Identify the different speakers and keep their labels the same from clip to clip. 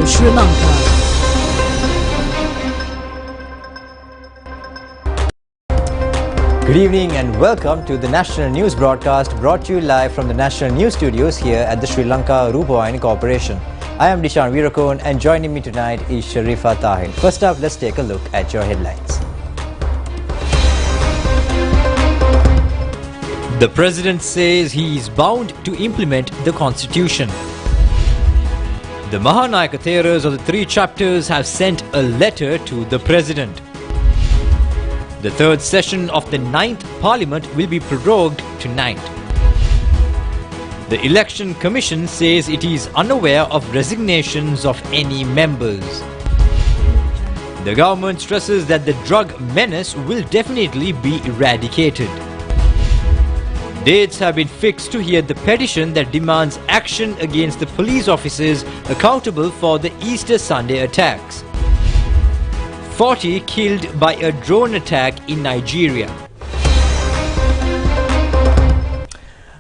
Speaker 1: Sri Lanka.
Speaker 2: Good evening and welcome to the National News broadcast brought to you live from the National News Studios here at the Sri Lanka Rupavahini Corporation. I am Dishan Virakon and joining me tonight is Sharifa Tahir. First up, let's take a look at your headlines. The President says he is bound to implement the Constitution. The Mahanayaka Theras of the three chapters have sent a letter to the President. The third session of the 9th Parliament will be prorogued tonight. The Election Commission says it is unaware of resignations of any members. The government stresses that the drug menace will definitely be eradicated. Dates have been fixed to hear the petition that demands action against the police officers accountable for the Easter Sunday attacks. 40 killed by a drone attack in Nigeria.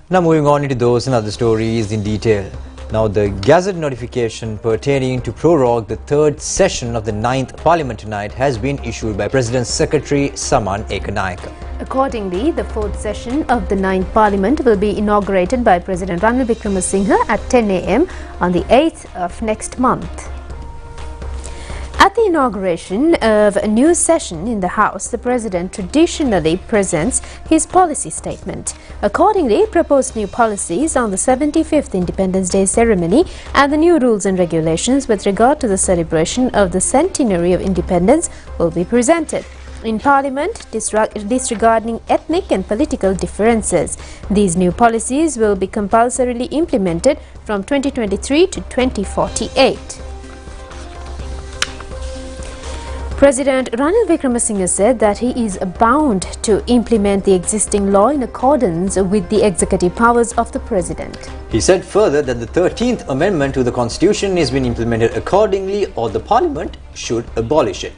Speaker 2: Now moving on into those and other stories in detail. Now the Gazette notification pertaining to prorogue the third session of the 9th Parliament tonight has been issued by President's Secretary Saman Ekanayaka.
Speaker 3: Accordingly, the fourth session of the 9th Parliament will be inaugurated by President Ranil Wickremesinghe at 10 a.m. on the 8th of next month. At the inauguration of a new session in the House, the President traditionally presents his policy statement. Accordingly, proposed new policies on the 75th Independence Day ceremony and the new rules and regulations with regard to the celebration of the centenary of independence will be presented in Parliament, disregarding ethnic and political differences. These new policies will be compulsorily implemented from 2023 to 2048. President Ranil Wickremesinghe said that he is bound to implement the existing law in accordance with the executive powers of the President.
Speaker 2: He said further that the 13th Amendment to the Constitution is being implemented accordingly or the Parliament should abolish it.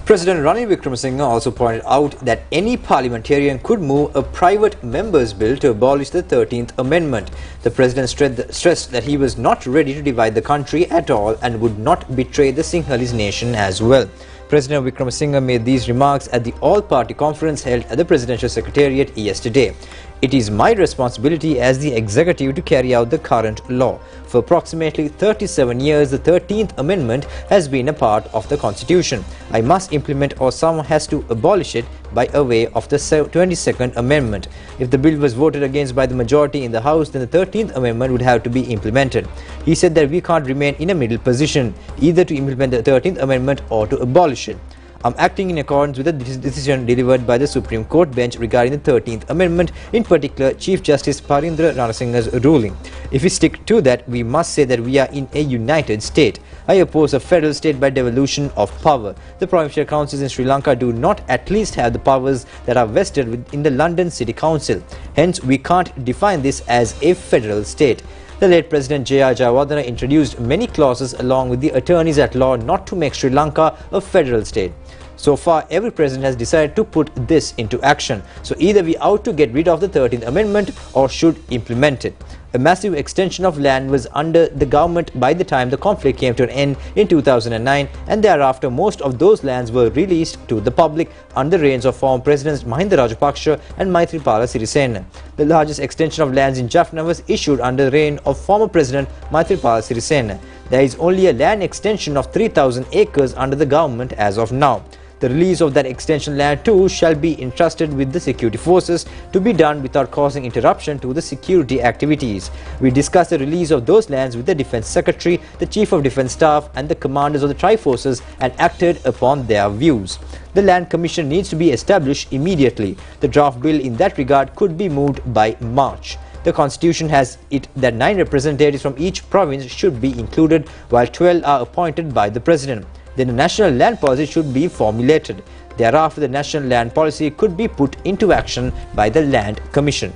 Speaker 2: President Ranil Wickremesinghe also pointed out that any parliamentarian could move a private member's bill to abolish the 13th Amendment. The President stressed that he was not ready to divide the country at all and would not betray the Sinhalese nation as well. President Wickremesinghe made these remarks at the all-party conference held at the Presidential Secretariat yesterday. It is my responsibility as the executive to carry out the current law. For approximately 37 years, the 13th Amendment has been a part of the Constitution. I must implement or someone has to abolish it by a way of the 22nd Amendment. If the bill was voted against by the majority in the House, then the 13th Amendment would have to be implemented. He said that we can't remain in a middle position, either to implement the 13th Amendment or to abolish it. I'm acting in accordance with the decision delivered by the Supreme Court bench regarding the 13th Amendment, in particular Chief Justice Parindra Ranasinghe's ruling. If we stick to that, we must say that we are in a united state. I oppose a federal state by devolution of power. The provincial councils in Sri Lanka do not at least have the powers that are vested within the London City Council. Hence, we can't define this as a federal state. The late President J.R. Jayawardena introduced many clauses along with the attorneys at law not to make Sri Lanka a federal state. So far, every president has decided to put this into action. So either we out to get rid of the 13th Amendment or should implement it. A massive extension of land was under the government by the time the conflict came to an end in 2009, and thereafter most of those lands were released to the public under the reigns of former Presidents Mahinda Rajapaksa and Maithripala Sirisena. The largest extension of lands in Jaffna was issued under the reign of former President Maithripala Sirisena. There is only a land extension of 3,000 acres under the government as of now. The release of that extension land too shall be entrusted with the security forces to be done without causing interruption to the security activities. We discussed the release of those lands with the Defence Secretary, the Chief of Defence Staff and the commanders of the Tri-Forces and acted upon their views. The Land Commission needs to be established immediately. The draft bill in that regard could be moved by March. The Constitution has it that 9 representatives from each province should be included, while 12 are appointed by the President. Then a national land policy should be formulated. Thereafter, the national land policy could be put into action by the Land Commission.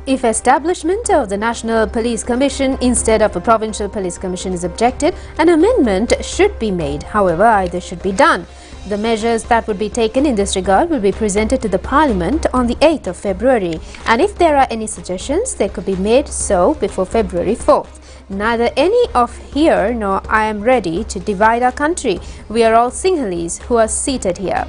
Speaker 3: If establishment of the National Police Commission instead of a Provincial Police Commission is objected, an amendment should be made. However, either should be done. The measures that would be taken in this regard will be presented to the Parliament on the 8th of February, and if there are any suggestions, they could be made so before February 4th. neither any of here nor I am ready to divide our country. We are all Sinhalese who are seated here.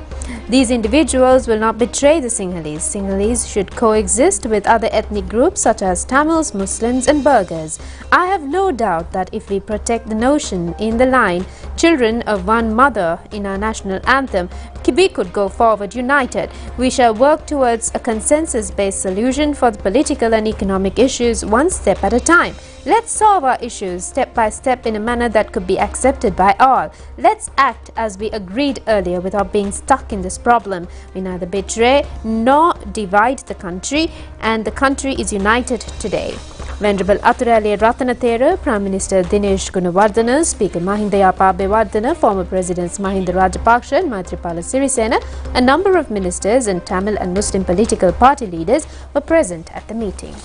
Speaker 3: These individuals will not betray the Sinhalese. Sinhalese should coexist with other ethnic groups such as Tamils, Muslims and Burghers. I have no doubt that if we protect the notion in the line, children of one mother in our national anthem, we could go forward united. We shall work towards a consensus-based solution for the political and economic issues one step at a time. Let's solve our issues step by step in a manner that could be accepted by all. Let's act as we agreed earlier without being stuck in this problem. We neither betray nor divide the country, and the country is united today. Venerable Athuraliya Ratanathera, Prime Minister Dinesh Gunawardena, Speaker Mahinda Yapa, former Presidents Mahinda Rajapaksa and Maithripala Sirisena, a number of ministers and Tamil and Muslim political party leaders were present at the meeting.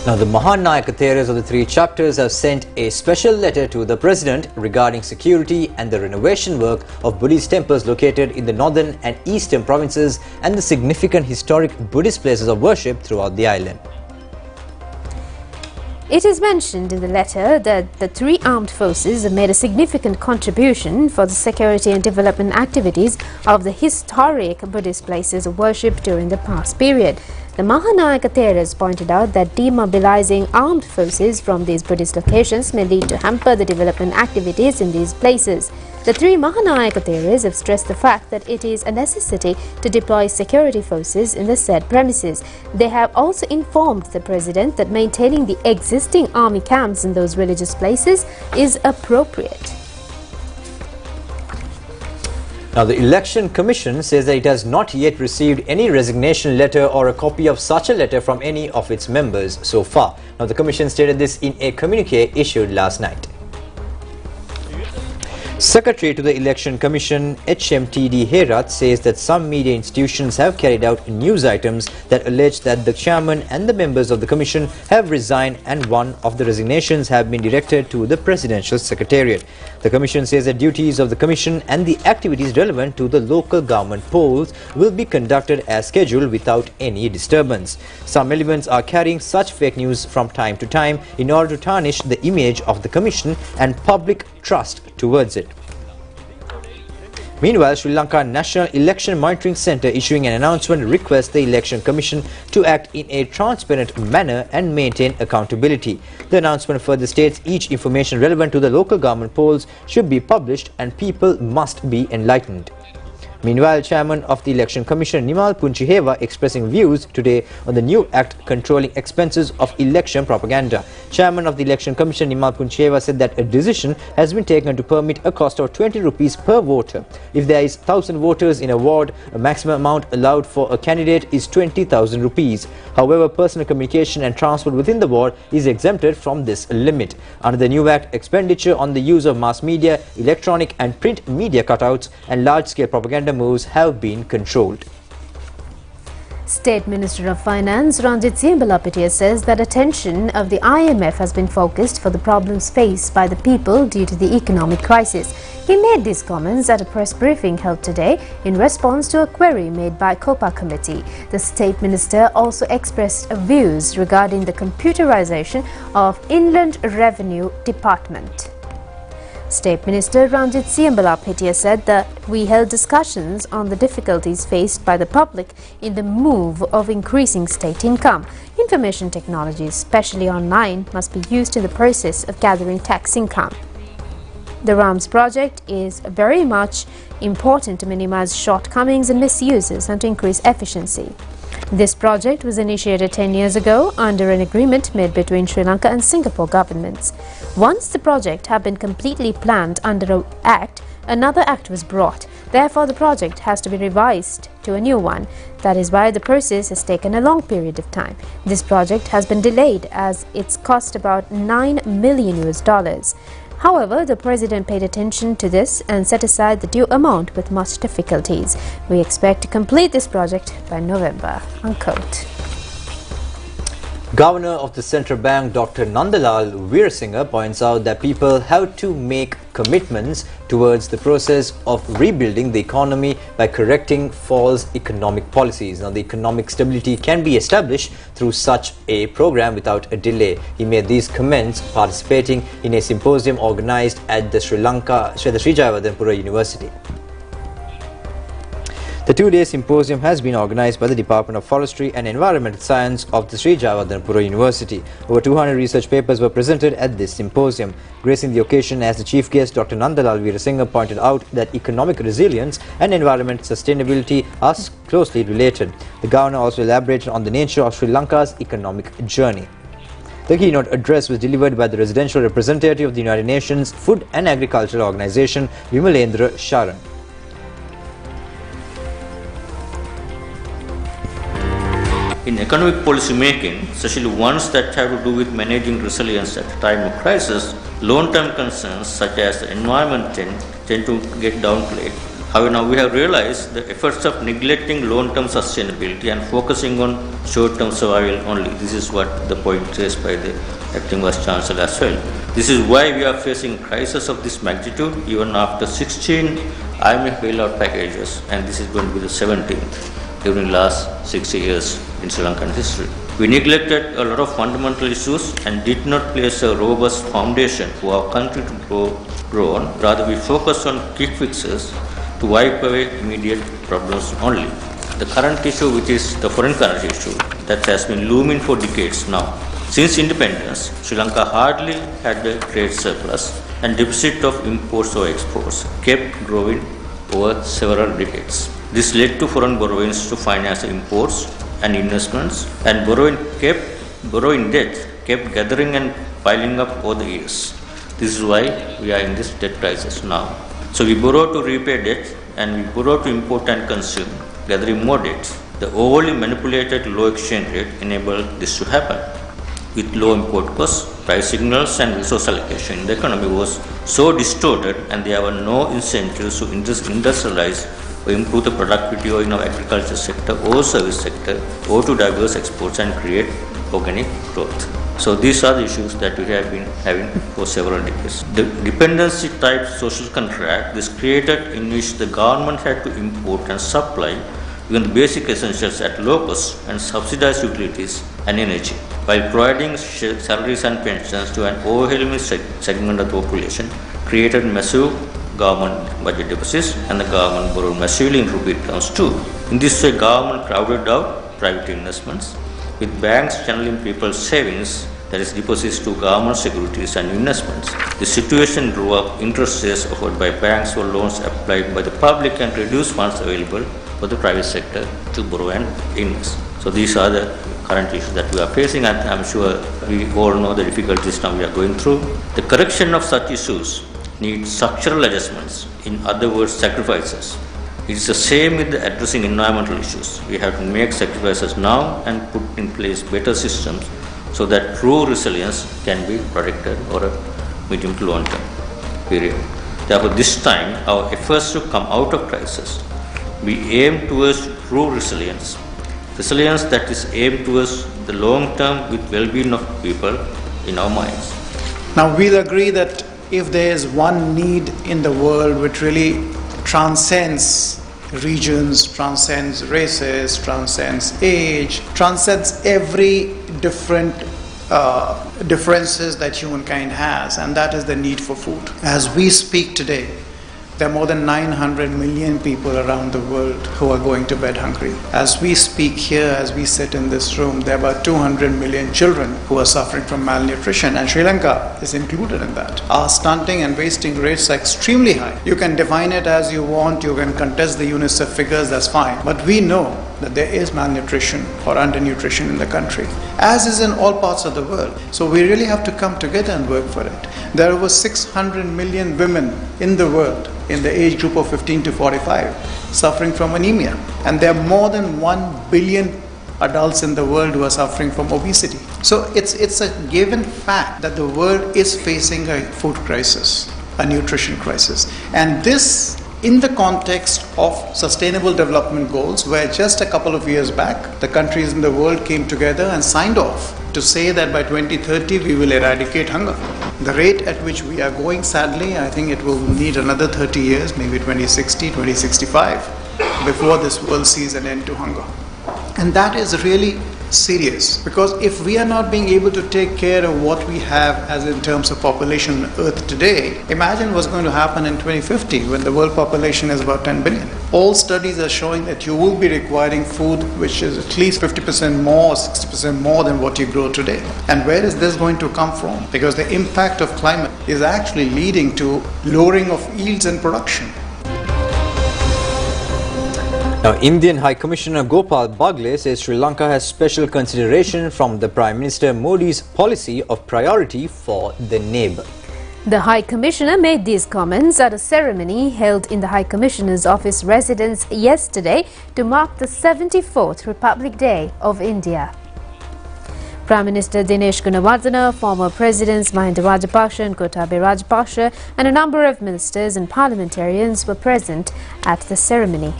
Speaker 2: Now, the Mahanayakatheras of the three chapters have sent a special letter to the President regarding security and the renovation work of Buddhist temples located in the northern and eastern provinces and the significant historic Buddhist places of worship throughout the island.
Speaker 3: It is mentioned in the letter that the three armed forces have made a significant contribution for the security and development activities of the historic Buddhist places of worship during the past period. The Mahanayakatheras pointed out that demobilizing armed forces from these Buddhist locations may lead to hamper the development activities in these places. The three Mahanayakatheras have stressed the fact that it is a necessity to deploy security forces in the said premises. They have also informed the President that maintaining the existing army camps in those religious places is appropriate.
Speaker 2: Now, the Election Commission says that it has not yet received any resignation letter or a copy of such a letter from any of its members so far. Now, the Commission stated this in a communique issued last night. Secretary to the Election Commission HMTD Herat says that some media institutions have carried out news items that allege that the chairman and the members of the commission have resigned, and one of the resignations have been directed to the Presidential Secretariat. The commission says that duties of the commission and the activities relevant to the local government polls will be conducted as scheduled without any disturbance. Some elements are carrying such fake news from time to time in order to tarnish the image of the commission and public trust towards it. Meanwhile, Sri Lanka National Election Monitoring Centre issuing an announcement requests the Election Commission to act in a transparent manner and maintain accountability. The announcement further states each information relevant to the local government polls should be published and people must be enlightened. Meanwhile, Chairman of the Election Commission Nimal Punchiheva expressing views today on the new act controlling expenses of election propaganda. Chairman of the Election Commission Nimal Punchiheva said that a decision has been taken to permit a cost of 20 rupees per voter. If there is 1,000 voters in a ward, a maximum amount allowed for a candidate is 20,000 rupees. However, personal communication and transport within the ward is exempted from this limit. Under the new act, expenditure on the use of mass media, electronic and print media cutouts and large-scale propaganda moves have been controlled.
Speaker 3: State Minister of Finance Ranjit Siambalapitiya says that attention of the IMF has been focused for the problems faced by the people due to the economic crisis. He made these comments at a press briefing held today in response to a query made by COPA committee. The State Minister also expressed views regarding the computerization of Inland Revenue Department. State Minister Ranjit Siambalapitiya said that we held discussions on the difficulties faced by the public in the move of increasing state income. Information technology, especially online, must be used in the process of gathering tax income. The RAMS project is very much important to minimize shortcomings and misuses and to increase efficiency. This project was initiated 10 years ago under an agreement made between Sri Lanka and Singapore governments. Once the project had been completely planned under an act, another act was brought. Therefore, the project has to be revised to a new one. That is why the process has taken a long period of time. This project has been delayed as it's cost about $9 million. However, the President paid attention to this and set aside the due amount with much difficulties. We expect to complete this project by November. Unquote.
Speaker 2: Governor of the Central Bank, Dr. Nandalal Veerasinghe, points out that people have to make commitments towards the process of rebuilding the economy by correcting false economic policies. Now, the economic stability can be established through such a program without a delay. He made these comments participating in a symposium organized at the Sri Jayawardhanapura University. The two-day symposium has been organized by the Department of Forestry and Environmental Science of the Sri Jayawardhanapura University. Over 200 research papers were presented at this symposium. Gracing the occasion as the chief guest, Dr. Nandalal Veerasinghe pointed out that economic resilience and environmental sustainability are closely related. The governor also elaborated on the nature of Sri Lanka's economic journey. The keynote address was delivered by the residential representative of the United Nations Food and Agricultural Organization, Vimalendra Sharan.
Speaker 1: In economic policy making, especially ones that have to do with managing resilience at a time of crisis, long-term concerns such as the environment tend to get downplayed. However, now we have realized the efforts of neglecting long-term sustainability and focusing on short-term survival only. This is what the point raised by the acting Vice Chancellor as well. This is why we are facing a crisis of this magnitude even after 16 IMF bailout packages, and this is going to be the 17th during the last 60 years in Sri Lankan history. We neglected a lot of fundamental issues and did not place a robust foundation for our country to grow on. Rather, we focused on quick fixes to wipe away immediate problems only. The current issue, which is the foreign currency issue, that has been looming for decades now. Since independence, Sri Lanka hardly had a trade surplus, and deficit of imports or exports kept growing over several decades. This led to foreign borrowings to finance imports and investments, and borrowing debt kept gathering and piling up over the years. This is why we are in this debt crisis now. So we borrow to repay debt, and we borrow to import and consume, gathering more debt. The overly manipulated low exchange rate enabled this to happen. With low import costs, price signals and resource allocation in the economy was so distorted, and there were no incentives to industrialize or improve the productivity or in our agriculture sector or service sector or to diverse exports and create organic growth. So these are the issues that we have been having for several decades. The dependency type social contract is created in which the government had to import and supply even the basic essentials at low cost and subsidize utilities and energy, while providing salaries and pensions to an overwhelming segment of the population, created massive government budget deficits, and the government borrowed massively in rupee terms too. In this way, government crowded out private investments, with banks channeling people's savings, that is deposits, to government securities and investments. The situation drew up interest rates offered by banks for loans applied by the public and reduced funds available for the private sector to borrow and invest. So these are the current issues that we are facing, and I am sure we all know the difficulties now we are going through. The correction of such issues needs structural adjustments, in other words, sacrifices. It is the same with addressing environmental issues. We have to make sacrifices now and put in place better systems so that true resilience can be protected over a medium to long term period. Therefore, this time, our efforts to come out of crisis, we aim towards true resilience. Resilience that is aimed towards the long term with well-being of people in our minds.
Speaker 4: Now, we'll agree that if there is one need in the world which really transcends regions, transcends races, transcends age, transcends every different differences that humankind has, and that is the need for food. As we speak today, there are more than 900 million people around the world who are going to bed hungry. As we speak here, as we sit in this room, there are about 200 million children who are suffering from malnutrition, and Sri Lanka is included in that. Our stunting and wasting rates are extremely high. You can define it as you want, you can contest the UNICEF figures, that's fine. But we know that there is malnutrition or undernutrition in the country, as is in all parts of the world. So we really have to come together and work for it. There are over 600 million women in the world in the age group of 15 to 45 suffering from anemia, and there are more than 1 billion adults in the world who are suffering from obesity. So it's a given fact that the world is facing a food crisis, a nutrition crisis, and this in the context of sustainable development goals, where just a couple of years back the countries in the world came together and signed off to say that by 2030 we will eradicate hunger. The rate at which we are going, sadly, I think it will need another 30 years, maybe 2060, 2065, before this world sees an end to hunger. And that is really serious, because if we are not being able to take care of what we have as in terms of population on Earth today, imagine what's going to happen in 2050 when the world population is about 10 billion. All studies are showing that you will be requiring food which is at least 50% more, 60% more than what you grow today. And where is this going to come from? Because the impact of climate is actually leading to lowering of yields and production.
Speaker 2: Now, Indian High Commissioner Gopal Bagle says Sri Lanka has special consideration from the Prime Minister Modi's policy of priority for the neighbour.
Speaker 3: The High Commissioner made these comments at a ceremony held in the High Commissioner's office residence yesterday to mark the 74th Republic Day of India. Prime Minister Dinesh Gunawardena, former Presidents Mahinda Rajapaksa and Gotabaya Rajapaksa and a number of ministers and parliamentarians were present at the ceremony.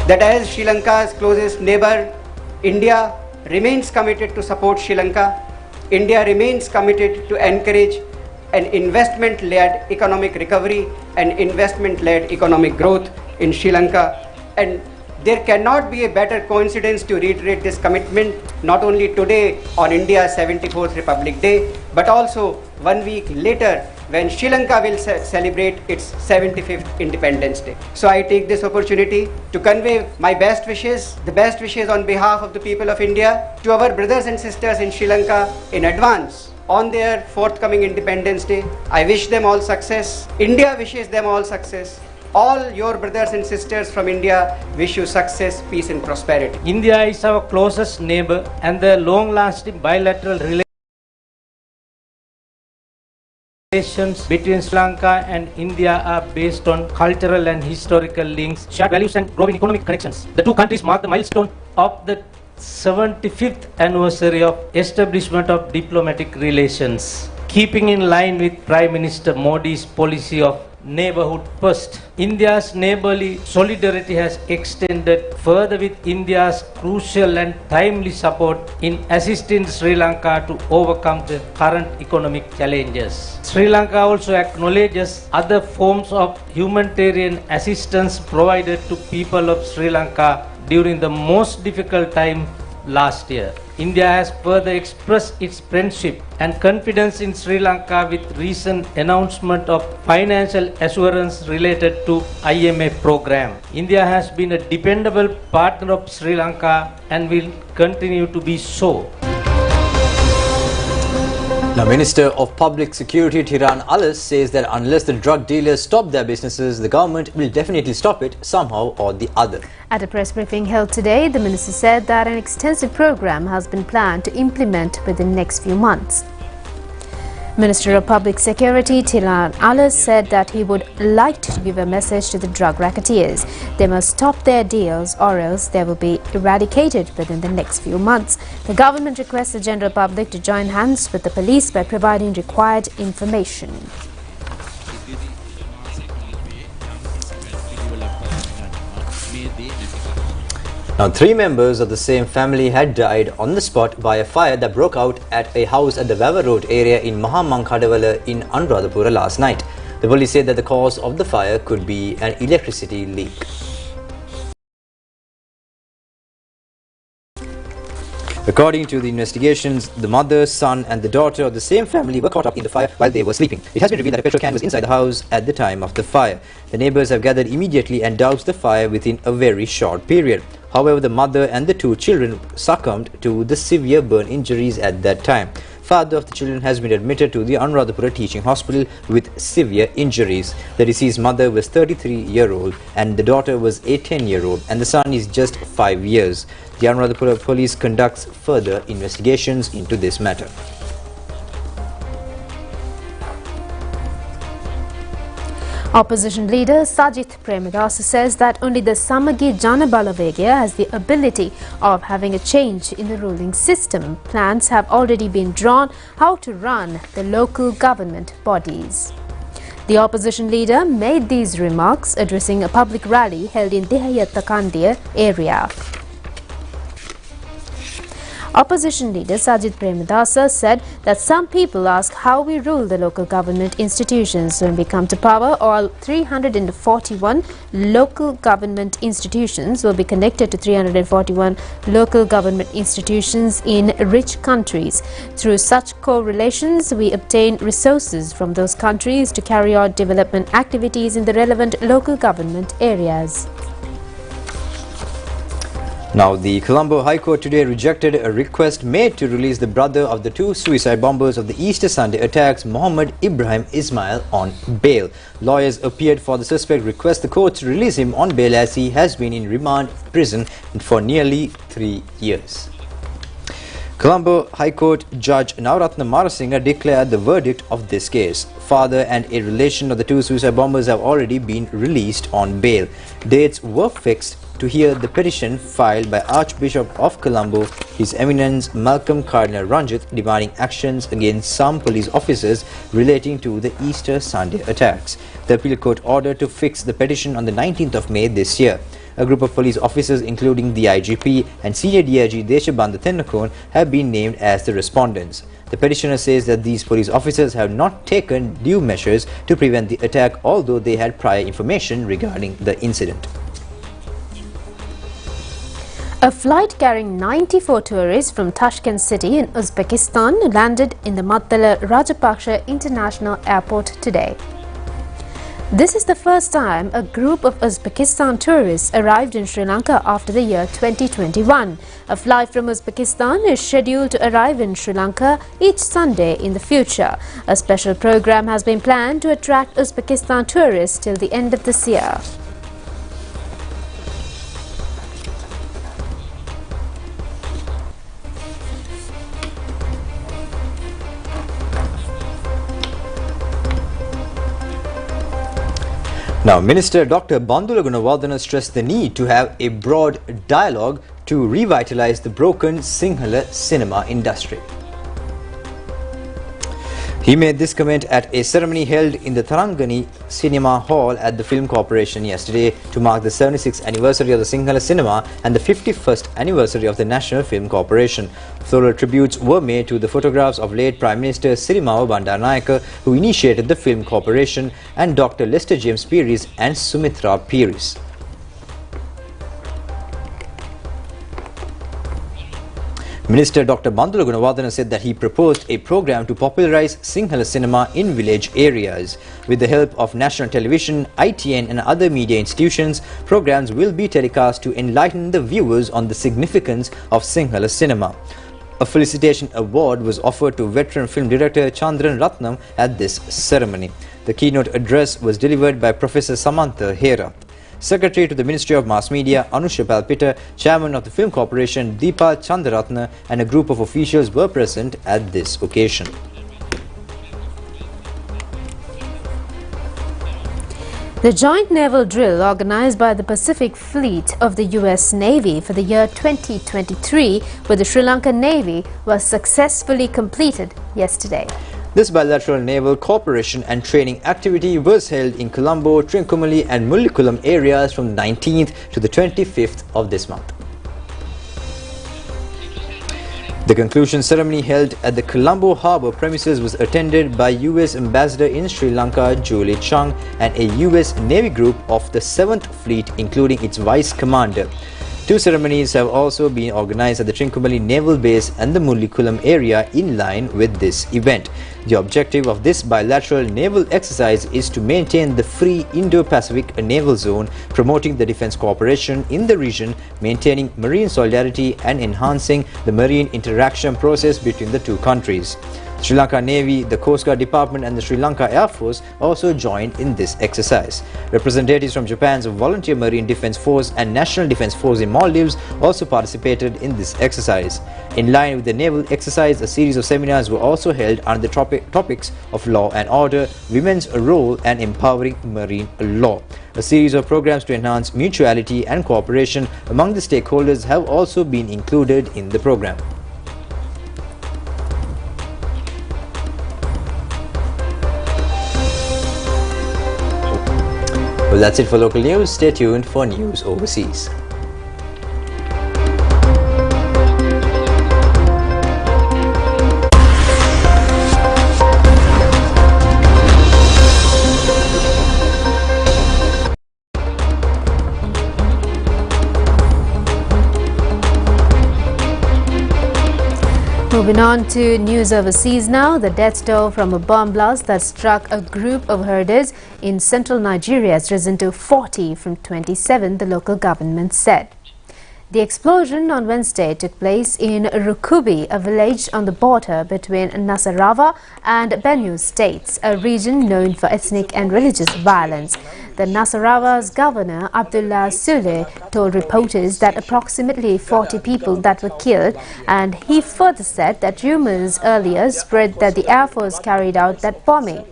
Speaker 5: That as Sri Lanka's closest neighbour, India remains committed to support Sri Lanka. India remains committed to encourage an investment-led economic recovery and investment-led economic growth in Sri Lanka. And there cannot be a better coincidence to reiterate this commitment, not only today on India's 74th Republic Day, but also 1 week later when Sri Lanka will celebrate its 75th Independence Day. So I take this opportunity to convey my best wishes, the best wishes on behalf of the people of India to our brothers and sisters in Sri Lanka in advance on their forthcoming Independence Day. I wish them all success. India wishes them all success. All your brothers and sisters from India wish you success, peace and prosperity.
Speaker 6: India is our closest neighbor, and the long-lasting bilateral relations between Sri Lanka and India are based on cultural and historical links, shared values and growing economic connections. The two countries mark the milestone of the 75th anniversary of establishment of diplomatic relations, keeping in line with Prime Minister Modi's policy of neighborhood first. India's neighborly solidarity has extended further with India's crucial and timely support in assisting Sri Lanka to overcome the current economic challenges. Sri Lanka also acknowledges other forms of humanitarian assistance provided to people of Sri Lanka during the most difficult time last year. India has further expressed its friendship and confidence in Sri Lanka with recent announcement of financial assurance related to IMF program. India has been a dependable partner of Sri Lanka and will continue to be so.
Speaker 2: Now, Minister of Public Security Tiran Alas says that unless the drug dealers stop their businesses, the government will definitely stop it somehow or the other.
Speaker 3: At a press briefing held today, the minister said that an extensive program has been planned to implement within the next few months. Minister of Public Security Tiran Alas said that he would like to give a message to the drug racketeers. They must stop their deals or else they will be eradicated within the next few months. The government requests the general public to join hands with the police by providing required information.
Speaker 2: Now, 3 members of the same family had died on the spot by a fire that broke out at a house at the Vava Road area in Mahamankadavala in Anuradhapura last night. The police said that the cause of the fire could be an electricity leak. According to the investigations, the mother, son and the daughter of the same family were caught up in the fire while they were sleeping. It has been revealed that a petrol can was inside the house at the time of the fire. The neighbours have gathered immediately and doused the fire within a very short period. However, the mother and the 2 children succumbed to the severe burn injuries at that time. Father of the children has been admitted to the Anuradhapura Teaching Hospital with severe injuries. The deceased mother was 33-year-old and the daughter was a 10-year-old and the son is just 5 years. The Anuradhapura police conducts further investigations into this matter.
Speaker 3: Opposition leader Sajith Premadasa says that only the Samagi Janabalavegya has the ability of having a change in the ruling system. Plans have already been drawn how to run the local government bodies. The opposition leader made these remarks addressing a public rally held in Dehayattakandiya area. Opposition leader Sajid Premadasa said that some people ask how we rule the local government institutions. When we come to power, all 341 local government institutions will be connected to 341 local government institutions in rich countries. Through such correlations, we obtain resources from those countries to carry out development activities in the relevant local government areas.
Speaker 2: Now, the Colombo High Court today rejected a request made to release the brother of the two suicide bombers of the Easter Sunday attacks, Mohammed Ibrahim Ismail, on bail. Lawyers appeared for the suspect request the court to release him on bail as he has been in remand prison for nearly 3 years. Colombo High Court Judge Navaratna Marasinghe declared the verdict of this case. Father and a relation of the two suicide bombers have already been released on bail. Dates were fixed to hear the petition filed by Archbishop of Colombo, His Eminence Malcolm Cardinal Ranjit, demanding actions against some police officers relating to the Easter Sunday attacks. The appeal court ordered to fix the petition on the 19th of May this year. A group of police officers, including the IGP and senior DIG Deshabanda Tennakon, have been named as the respondents. The petitioner says that these police officers have not taken due measures to prevent the attack, although they had prior information regarding the incident.
Speaker 3: A flight carrying 94 tourists from Tashkent city in Uzbekistan landed in the Mattala Rajapaksa International Airport today. This is the first time a group of Uzbekistan tourists arrived in Sri Lanka after the year 2021. A flight from Uzbekistan is scheduled to arrive in Sri Lanka each Sunday in the future. A special program has been planned to attract Uzbekistan tourists till the end of this year.
Speaker 2: Now, Minister Dr. Bandula Gunawardena stressed the need to have a broad dialogue to revitalize the broken Sinhala cinema industry. He made this comment at a ceremony held in the Tarangani Cinema Hall at the Film Corporation yesterday to mark the 76th anniversary of the Sinhala cinema and the 51st anniversary of the National Film Corporation. Floral tributes were made to the photographs of late Prime Minister Sirimava Bandaranaike, who initiated the Film Corporation, and Dr. Lester James Pearis and Sumitra Pearis. Minister Dr. Bandula Gunawardena said that he proposed a program to popularize Sinhala cinema in village areas. With the help of national television, ITN and other media institutions, programs will be telecast to enlighten the viewers on the significance of Sinhala cinema. A felicitation award was offered to veteran film director Chandran Ratnam at this ceremony. The keynote address was delivered by Professor Samantha Hera. Secretary to the Ministry of Mass Media, Anusha Palpita, Chairman of the Film Corporation, Deepa Chandaratna, and a group of officials were present at this occasion.
Speaker 3: The joint naval drill organized by the Pacific Fleet of the US Navy for the year 2023 with the Sri Lankan Navy was successfully completed yesterday.
Speaker 2: This bilateral naval cooperation and training activity was held in Colombo, Trincomalee and Mullikulam areas from the 19th to the 25th of this month. The conclusion ceremony held at the Colombo Harbour premises was attended by US Ambassador in Sri Lanka, Julie Chung, and a US Navy group of the 7th Fleet, including its Vice Commander. Two ceremonies have also been organized at the Trincomalee Naval Base and the Mullikulam area in line with this event. The objective of this bilateral naval exercise is to maintain the free Indo-Pacific naval zone, promoting the defense cooperation in the region, maintaining marine solidarity and enhancing the marine interaction process between the two countries. Sri Lanka Navy, the Coast Guard Department and the Sri Lanka Air Force also joined in this exercise. Representatives from Japan's Volunteer Marine Defence Force and National Defence Force in Maldives also participated in this exercise. In line with the naval exercise, a series of seminars were also held on the topics of law and order, women's role and empowering marine law. A series of programs to enhance mutuality and cooperation among the stakeholders have also been included in the program. Well, that's it for local news. Stay tuned for news overseas.
Speaker 3: Moving on to news overseas now, the death toll from a bomb blast that struck a group of herders in central Nigeria has risen to 40 from 27, the local government said. The explosion on Wednesday took place in Rukubi, a village on the border between Nasarawa and Benue states, a region known for ethnic and religious violence. The Nasarawa's governor, Abdullah Sule, told reporters that approximately 40 people that were killed, and he further said that rumors earlier spread that the Air Force carried out that bombing.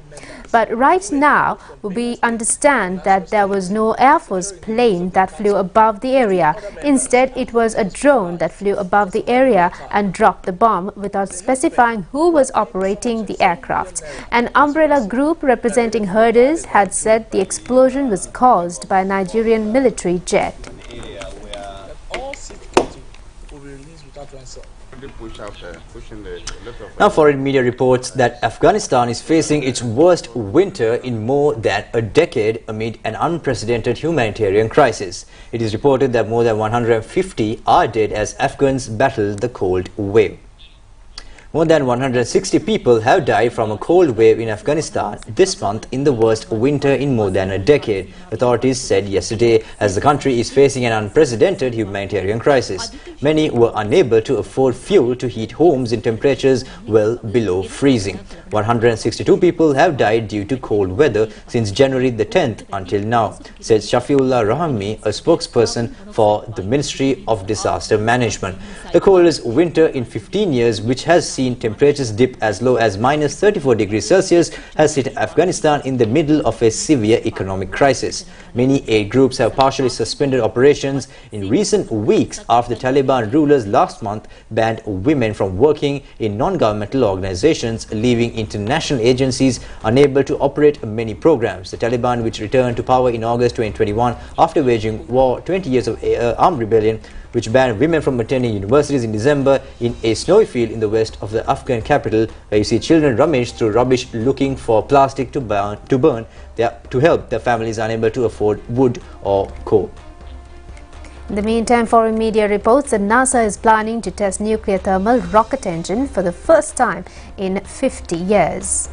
Speaker 3: But right now, we understand that there was no Air Force plane that flew above the area. Instead, it was a drone that flew above the area and dropped the bomb without specifying who was operating the aircraft. An umbrella group representing herders had said the explosion was caused by a Nigerian military jet.
Speaker 2: Now, foreign media reports that Afghanistan is facing its worst winter in more than a decade amid an unprecedented humanitarian crisis. It is reported that more than 150 are dead as Afghans battle the cold wave. More than 160 people have died from a cold wave in Afghanistan this month in the worst winter in more than a decade, authorities said yesterday, as the country is facing an unprecedented humanitarian crisis. Many were unable to afford fuel to heat homes in temperatures well below freezing. 162 people have died due to cold weather since January the 10th until now, said Shafiullah Rahami, a spokesperson for the Ministry of Disaster Management. The coldest winter in 15 years, which has seen temperatures dip as low as minus 34 degrees Celsius, has hit Afghanistan in the middle of a severe economic crisis. Many aid groups have partially suspended operations in recent weeks after the Taliban rulers last month banned women from working in non-governmental organizations, leaving international agencies unable to operate many programs. The Taliban, which returned to power in August 2021 after waging war 20 years of armed rebellion, which banned women from attending universities in December in a snowy field in the west of the Afghan capital, where you see children rummage through rubbish looking for plastic to burn to help their families unable to afford wood or coal.
Speaker 3: In the meantime, foreign media reports that NASA is planning to test nuclear thermal rocket engine for the first time in 50 years.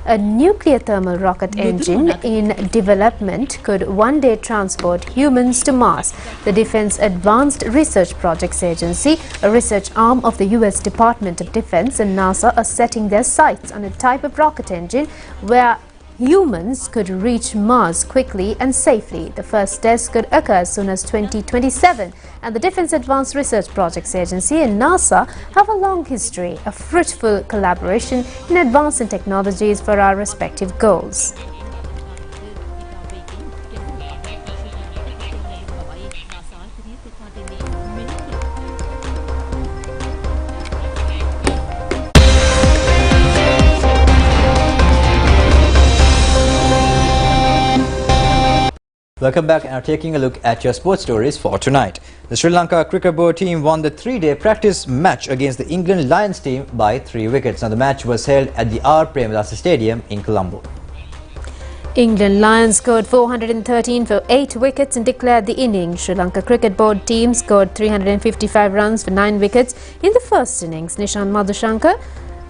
Speaker 3: A nuclear thermal rocket engine in development could one day transport humans to Mars. The Defense Advanced Research Projects Agency, a research arm of the U.S. Department of Defense, and NASA are setting their sights on a type of rocket engine where humans could reach Mars quickly and safely. The first test could occur as soon as 2027, and the Defense Advanced Research Projects Agency and NASA have a long history of fruitful collaboration in advancing technologies for our respective goals.
Speaker 2: Welcome back, and now taking a look at your sports stories for tonight. The Sri Lanka cricket board team won the three-day practice match against the England Lions team by 3 wickets. Now the match was held at the R. Premadasa Stadium in Colombo.
Speaker 3: England Lions scored 413 for 8 wickets and declared the innings. Sri Lanka cricket board team scored 355 runs for 9 wickets in the first innings. Nishan Madhushankar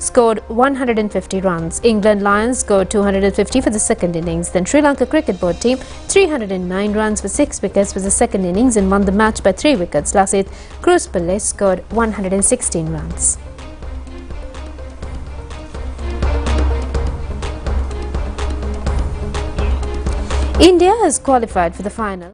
Speaker 3: scored 150 runs. England Lions scored 250 for the second innings. Then Sri Lanka cricket board team 309 runs for 6 wickets for the second innings and won the match by 3 wickets. Lasith Kruspille scored 116 runs. India has qualified for the final.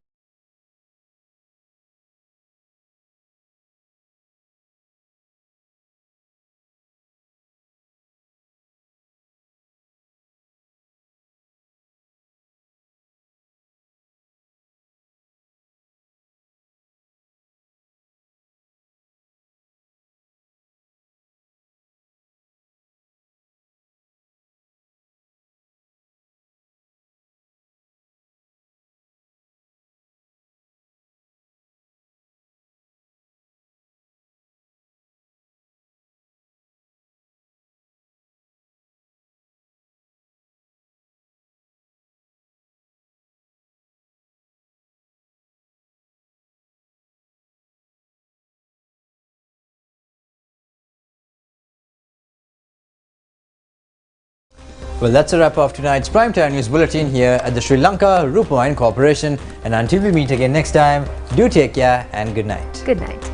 Speaker 2: Well, that's a wrap of tonight's Primetime News Bulletin here at the Sri Lanka Rupavahini Corporation. And until we meet again next time, do take care and good night.
Speaker 3: Good night.